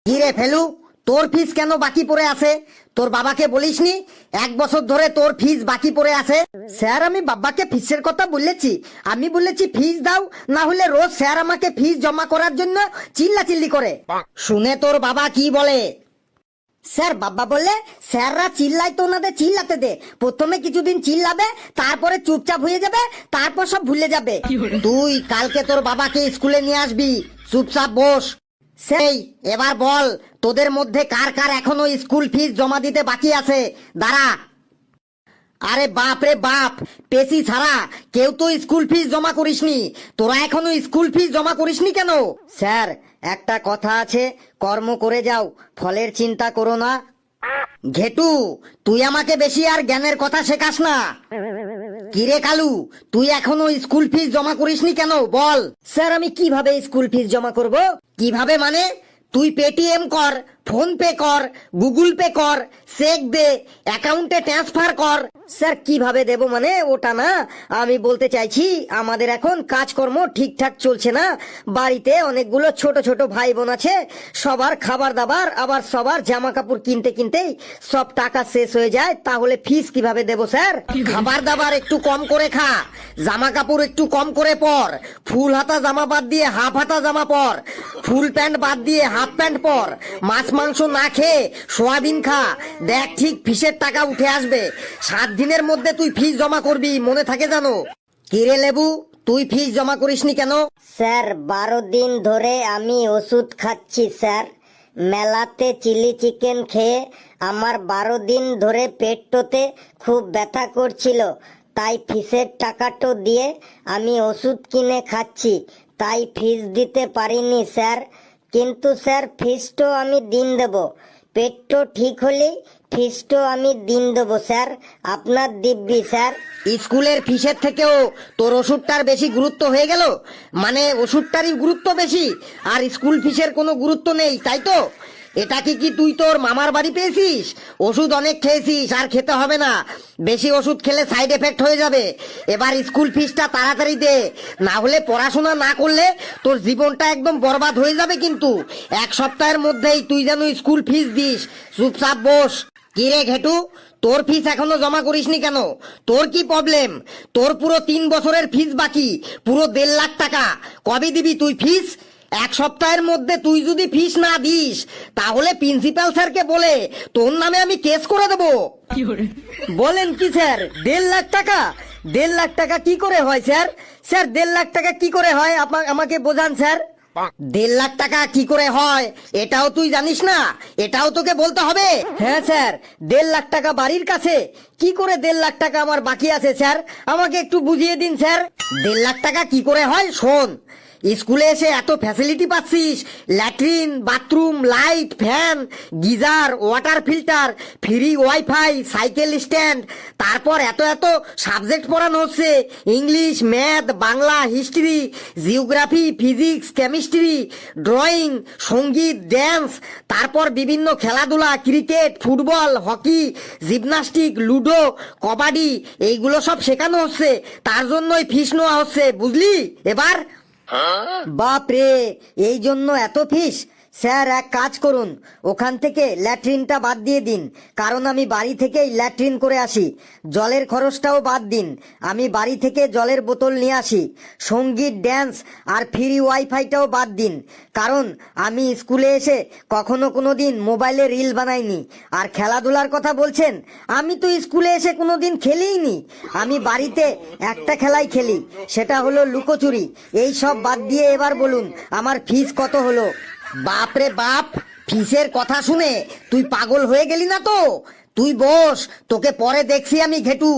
কি রে ফেলু, তোর ফিস কেন বাকি পড়ে আছে? তোর বাবাকে বলিসনি 1 বছর ধরে তোর ফিস বাকি পড়ে আছে? স্যার, আমি বাবাকে ফিসের কথা বলেছি। আমি বলেছি ফিস দাও, না হলে রোজ স্যার আমাকে ফিস জমা করার জন্য চিল্লাচিল্লি করে। শুনে তোর বাবা কি বলে? স্যার, বাবা বলে স্যাররা চিল্লাই তো ওনাদের চিল্লাতে দে। প্রথমে কিছুদিন চিল্লাবে, তারপরে চুপচাপ হয়ে যাবে, তারপর সব ভুলে যাবে। তুই কালকে তোর বাবাকে স্কুলে নিয়ে আসবি, চুপচাপ বস। সেই এবার বল, তোদের মধ্যে কার কার এখনো স্কুল ফিস জমা দিতে বাকি আছে? দাঁড়া। আরে বাপ রে বাপ, পেশি ছাড়া কেউ তো স্কুল ফিস জমা করিসনি। তোরা এখনো স্কুল ফিস জমা করিসনি কেন? স্যার, একটা কথা আছে, কর্ম করে যাও, ফলের চিন্তা করো না। ঘেটু, তুই আমাকে বেশি আর জ্ঞানের কথা শেখাস না। কিরে কালু, তুই এখনো স্কুল ফিস জমা করিসনি কেন বল? স্যার, আমি কিভাবে স্কুল ফিস জমা করব? কিভাবে মানে? তুই পেটিএম কর, ফোন পে কর, গুগল পে কর, চেক দে, অ্যাকাউন্টে ট্রান্সফার কর। স্যার, কিভাবে দেব মানে ওটা না, আমি বলতে চাইছি আমাদের এখন কাজকর্ম ঠিকঠাক চলছে না। বাড়িতে অনেকগুলো ছোট ছোট ভাই বোন আছে, সবার খাবার দাবার আবার সবার জামা কাপড় কিনতে কিনতেই সব টাকা শেষ হয়ে যায়। তাহলে ফিস কিভাবে দেব স্যার? খাবার দাবার একটু কম করে খা, জামা কাপড় একটু কম করে পর, ফুল হাতা জামা বাদ দিয়ে হাফ হাতা জামা পর, ফুল প্যান্ট বাদ দিয়ে হাফ প্যান্ট পর, মাছ মাংস না খেয়ে সোয়াবিন খা। দেখ, ঠিক ফিসের টাকা উঠে আসবে। 7 দিনের মধ্যে তুই ফিস জমা করবি, মনে থাকে জানো? কিরে লেবু, তুই ফিস জমা করিসনি কেন? স্যার, 12 দিন ধরে আমি ওষুধ খাচ্ছি স্যার। মেলাতে চিলি চিকেন খেয়ে আমার 12 দিন ধরে পেটটোতে খুব ব্যথা করছিল, তাই ফিসের টাকাটো দিয়ে আমি ওষুধ কিনে খাচ্ছি, তাই ফিস দিতে পারিনি স্যার। কিন্তু স্যার, ফিসটো আমি দিন দেব, পেটটো ঠিক হলেই ফিসটো আমি দিন দেবো স্যার, আপনার দিব্যি স্যার। স্কুলের ফিসের থেকেও তোর ওষুধটার বেশি গুরুত্ব হয়ে গেল? মানে ওষুধটারই গুরুত্ব বেশি আর স্কুল ফিসের কোনো গুরুত্ব নেই, তাই তো? এটা কি তুই তোর মামার বাড়ি পেয়েছিস? ওষুধ অনেক খেয়েছিস, আর খেতে হবে না। বেশি ওষুধ খেলে সাইড এফেক্ট হয়ে যাবে। এবার স্কুল ফিসটা তাড়াতাড়ি দে, না হলে পড়াশোনা না করলে তোর জীবনটা একদম বরবাদ হয়ে যাবে। কিন্তু 1 সপ্তাহের মধ্যেই তুই যেন স্কুল ফিস দিস। চুপচাপ বস। কিরে ঘেটু, তোর ফিস এখনো জমা করিসনি কেন? তোর কি প্রবলেম? তোর পুরো 3 বছরের ফিস বাকি, পুরো 1.5 লাখ টাকা। কবে দিবি তুই ফিস? 1 সপ্তাহের মধ্যে তুই যদি ফিস না দিস, তাহলে প্রিন্সিপাল স্যারকে বলে তোর নামে আমি কেস করে দেবো। বলেন কি স্যার, 1.5 লাখ টাকা? 1.5 লাখ টাকা কি করে হয় স্যার? স্যার, 1.5 লাখ টাকা কি করে হয় আমাকে বোঝান স্যার। 1.5 লাখ টাকা কি করে হয় এটাও তুই জানিস না? এটাও তোকে বলতে হবে? হ্যাঁ স্যার, 1.5 লাখ টাকা বাড়ির কাছে। কি করে 1.5 লাখ টাকা আমার বাকি আছে স্যার? আমাকে একটু বুঝিয়ে দিন স্যার। 1.5 লাখ টাকা কি করে হয় শোন। স্কুলে এসে এত ফ্যাসিলিটি পাচ্ছিস, latrine, bathroom, light, fan, geyser, water filter, free wifi, cycle stand, তারপর এত এত সাবজেক্ট পড়ানো হচ্ছে, English, math, Bangla, history, geography, physics, chemistry, drawing, সঙ্গীত, ড্যান্স, তারপর বিভিন্ন খেলাধুলা, cricket, football, hockey, gymnastic, ludo, kabaddi, এইগুলো সব শেখানো হচ্ছে। তার জন্যই ফিস নেওয়া হচ্ছে, বুঝলি? এবার বাপ রে, এই জন্য এত ফিস? স্যার, এক কাজ করুন, ওখান থেকে ল্যাট্রিনটা বাদ দিয়ে দিন, কারণ আমি বাড়ি থেকেই ল্যাট্রিন করে আসি। জলের খরচটাও বাদ দিন, আমি বাড়ি থেকে জলের বোতল নিয়ে আসি। সঙ্গীত, ড্যান্স আর ফ্রি ওয়াইফাইটাও বাদ দিন, কারণ আমি স্কুলে এসে কখনো কোনো দিন মোবাইলে রিল বানাইনি। আর খেলাধুলার কথা বলছেন, আমি তো স্কুলে এসে কোনো দিন খেলিনি। আমি বাড়িতে একটা খেলাই খেলি, সেটা হলো লুকোচুরি। এই সব বাদ দিয়ে এবার বলুন আমার ফিস কত হলো? বাপ রে বাপ, ফিসের কথা শুনে তুই পাগল হয়ে গেলি না তো? তুই বস, তোকে পরে দেখছি আমি ঘেটু।